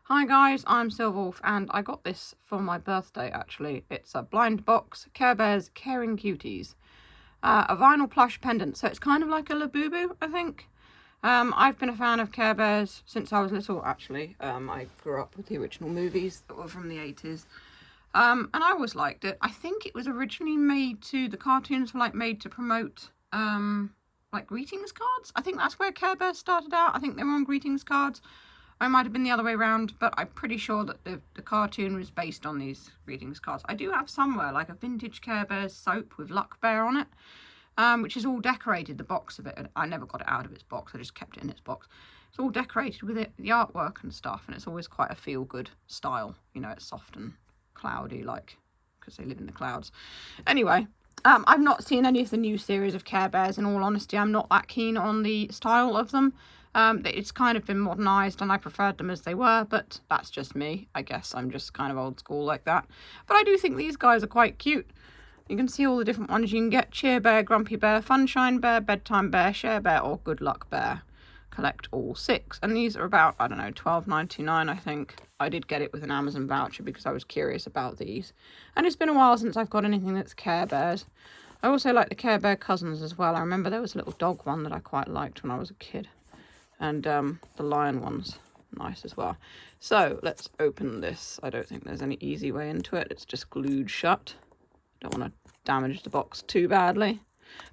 Hi guys, I'm Silverwolf and I got this for my birthday actually. It's a blind box, Care Bears Caring Cuties. A vinyl plush pendant, so it's kind of like a Labubu, I think. I've been a fan of Care Bears since I was little actually. I grew up with the original movies that were from the 80s. And I always liked it. I think it was originally made to, the cartoons were like made to promote like greetings cards. I think that's where Care Bears started out. I think they were on greetings cards. I might have been the other way around, but I'm pretty sure that the cartoon was based on these greetings cards. I do have somewhere like a vintage Care Bears soap with Luck Bear on it, which is all decorated, the box of it. I never got it out of its box, I just kept it in its box. It's all decorated with it, the artwork and stuff, and it's always quite a feel-good style. You know, it's soft and cloudy, like, because they live in the clouds. Anyway, I've not seen any of the new series of Care Bears, in all honesty. I'm not that keen on the style of them. It's kind of been modernised and I preferred them as they were, but that's just me. I guess I'm just kind of old school like that. But I do think these guys are quite cute. You can see all the different ones you can get. Cheer Bear, Grumpy Bear, Funshine Bear, Bedtime Bear, Share Bear or Good Luck Bear. Collect all 6. And these are about, I don't know, $12.99 I think. I did get it with an Amazon voucher because I was curious about these. And it's been a while since I've got anything that's Care Bears. I also like the Care Bear cousins as well. I remember there was a little dog one that I quite liked when I was a kid. And the lion one's nice as well. So let's open this. I don't think there's any easy way into it. It's just glued shut. Don't want to damage the box too badly.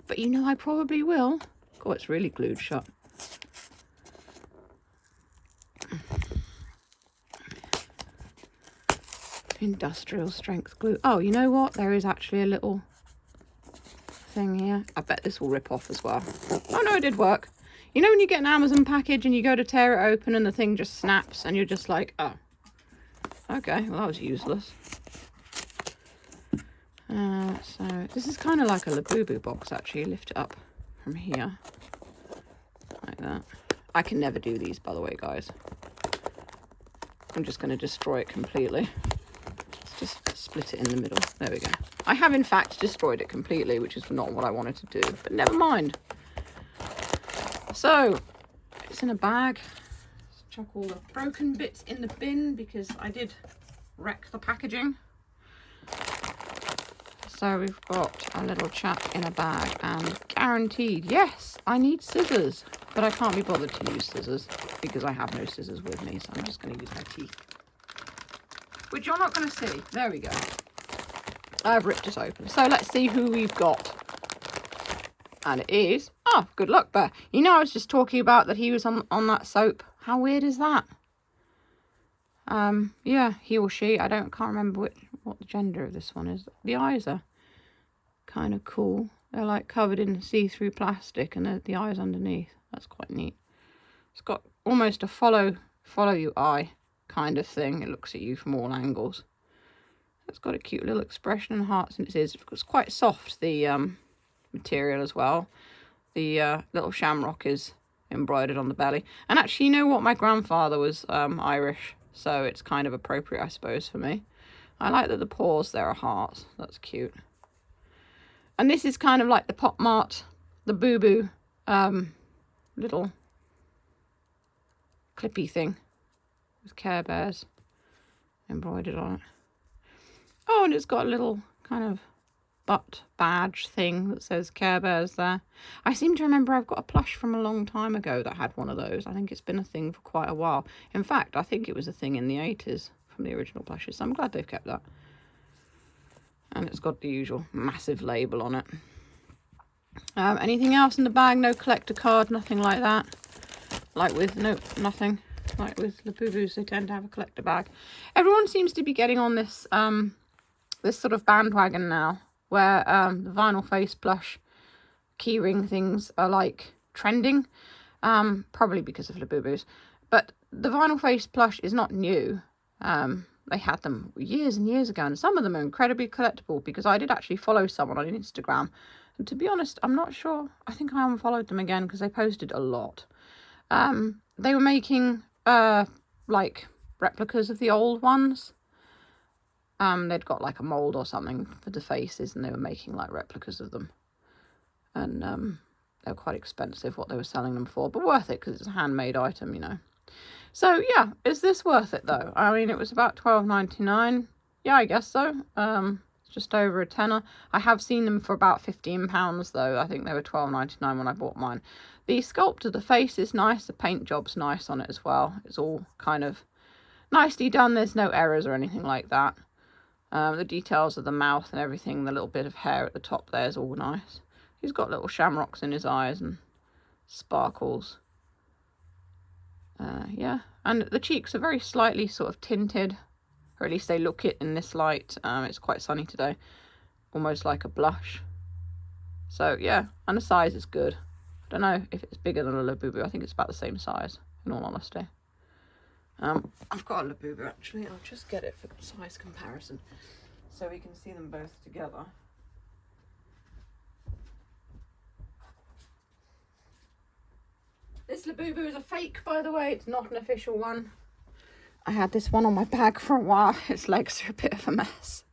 But you know I probably will. Oh, it's really glued shut. Industrial strength glue. Oh, you know what? There is actually a little thing here. I bet this will rip off as well. Oh no, it did work. You know when you get an Amazon package and you go to tear it open and the thing just snaps and you're just like, oh, okay, well that was useless. So this is kind of like a Labubu box actually. Lift it up from here, like that. I can never do these, by the way, guys. I'm just going to destroy it completely. Let's just split it in the middle. There we go. I have in fact destroyed it completely, which is not what I wanted to do, but never mind. So, it's in a bag. Let's chuck all the broken bits in the bin because I did wreck the packaging. So we've got a little chap in a bag and guaranteed, yes, I need scissors. But I can't be bothered to use scissors because I have no scissors with me, so I'm just going to use my teeth. Which you're not going to see. There we go. I've ripped it open. So let's see who we've got. And it is, oh, Good Luck Bear. You know, I was just talking about that he was on that soap. How weird is that? Yeah, he or she. I can't remember what the gender of this one is. The eyes are kind of cool. They're like covered in see-through plastic and the eyes underneath. That's quite neat. It's got almost a follow you eye kind of thing. It looks at you from all angles. It's got a cute little expression and hearts in its ears. It's quite soft, the material as well. The little shamrock is embroidered on the belly. And actually, you know what? My grandfather was Irish, so it's kind of appropriate, I suppose, for me. I like that the paws there are hearts. That's cute. And this is kind of like the Pop Mart, the Boo Boo little clippy thing with Care Bears embroidered on it. Oh, and it's got a little kind of butt badge thing that says Care Bears there. I seem to remember I've got a plush from a long time ago that had one of those. I think it's been a thing for quite a while. In fact, I think it was a thing in the 80s from the original plushes, so I'm glad they've kept that. And it's got the usual massive label on it. Anything else in the bag? No collector card, nothing like that. Like with, nope, nothing. Like with Labubus, they tend to have a collector bag. Everyone seems to be getting on this this sort of bandwagon now, where the vinyl face plush keyring things are like trending, probably because of Labubus. But the vinyl face plush is not new. They had them years and years ago, and some of them are incredibly collectible because I did actually follow someone on Instagram. And to be honest, I'm not sure. I think I unfollowed them again because they posted a lot. They were making like replicas of the old ones. They'd got like a mold or something for the faces, and they were making like replicas of them. And they were quite expensive what they were selling them for, but worth it because it's a handmade item, you know. So yeah, is this worth it though? I mean, it was about $12.99. Yeah, I guess so. It's just over a tenner. I have seen them for about £15 though. I think they were $12.99 when I bought mine. The sculpt of the face is nice. The paint job's nice on it as well. It's all kind of nicely done. There's no errors or anything like that. The details of the mouth and everything, the little bit of hair at the top there is all nice. He's got little shamrocks in his eyes and sparkles. Yeah, and the cheeks are very slightly sort of tinted, or at least they look it in this light. It's quite sunny today, almost like a blush. So yeah, and the size is good. I don't know if it's bigger than a Labubu. I think it's about the same size, in all honesty. I've got a Labubu actually. I'll just get it for size comparison so we can see them both together. This Labubu is a fake, by the way. It's not an official one. I had this one on my bag for a while. Its legs are a bit of a mess.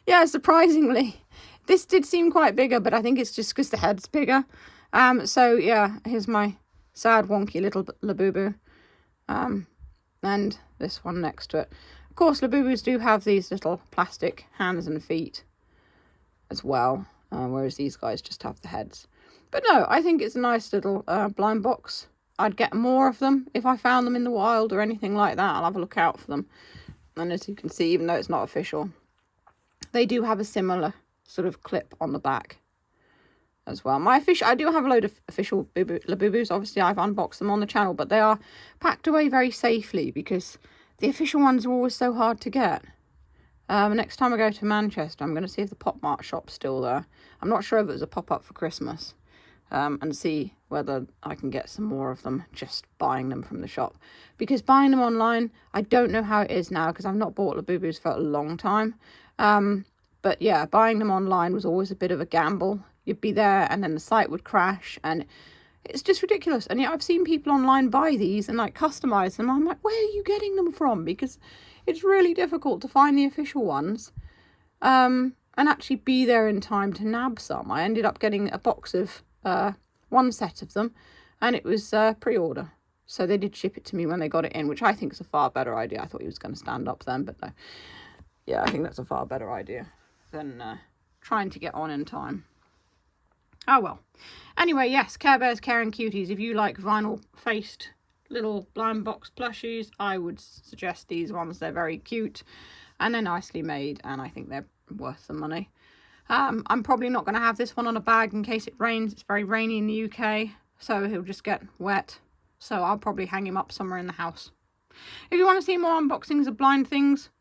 Yeah, surprisingly. This did seem quite bigger, but I think it's just because the head's bigger. So yeah, here's my sad, wonky little Labubu. And this one next to it. Of course, Labubus do have these little plastic hands and feet as well, whereas these guys just have the heads. But no, I think it's a nice little blind box. I'd get more of them if I found them in the wild or anything like that. I'll have a look out for them. And as you can see, even though it's not official, they do have a similar sort of clip on the back as well. I do have a load of official Labubus. Obviously, I've unboxed them on the channel, but they are packed away very safely because the official ones are always so hard to get. Next time I go to Manchester, I'm going to see if the Pop Mart shop's still there. I'm not sure if it was a pop-up for Christmas. And see whether I can get some more of them, just buying them from the shop. Because buying them online, I don't know how it is now, because I've not bought Labubus for a long time. But yeah, buying them online was always a bit of a gamble. You'd be there, and then the site would crash, and it's just ridiculous. And yeah, I've seen people online buy these and like customize them. I'm like, where are you getting them from? Because it's really difficult to find the official ones. And actually be there in time to nab some. I ended up getting a box of one set of them, and it was pre-order, so they did ship it to me when they got it in, which I think is a far better idea. I thought he was going to stand up then, but no. Yeah, I think that's a far better idea than trying to get on in time. Oh well. Anyway, yes, Care Bears, Caring Cuties. If you like vinyl faced little blind box plushies, I would suggest these ones. They're very cute and they're nicely made, and I think they're worth the money. I'm probably not going to have this one on a bag in case it rains. It's very rainy in the UK, so he'll just get wet. So I'll probably hang him up somewhere in the house. If you want to see more unboxings of blind things,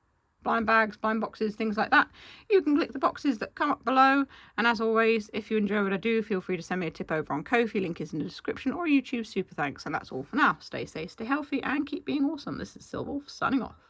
blind bags, blind boxes, things like that, you can click the boxes that come up below. And as always, if you enjoy what I do, feel free to send me a tip over on Ko-fi. Link is in the description, or YouTube super thanks. And that's all for now. Stay safe, stay healthy, and keep being awesome. This is Silverwolf signing off.